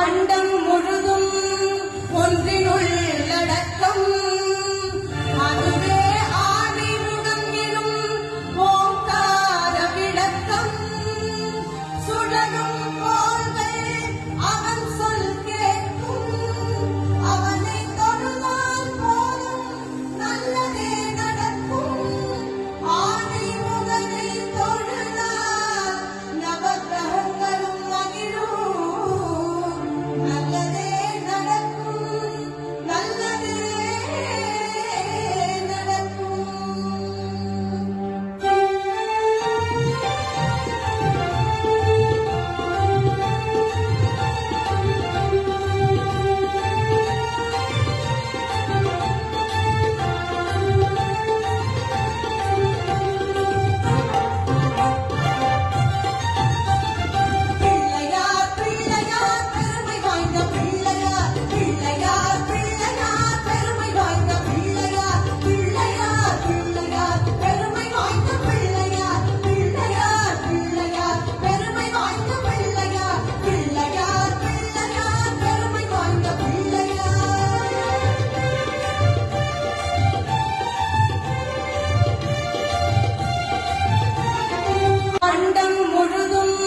அண்டம் முழுதும் ஒன்றினுள்ளடக்கம் அதுவே ஆதிமுகம் எனும் ஓங்கார விளக்கம் சுழலும் கோள்கள் அவன் சொல் கேட்கும் அவனை தொழுதால் போதும் நல்லதே நடக்கும் ஆதிமுகனை தொழுதால் நவக்கிரகங்களும் மகிழும் நல்ல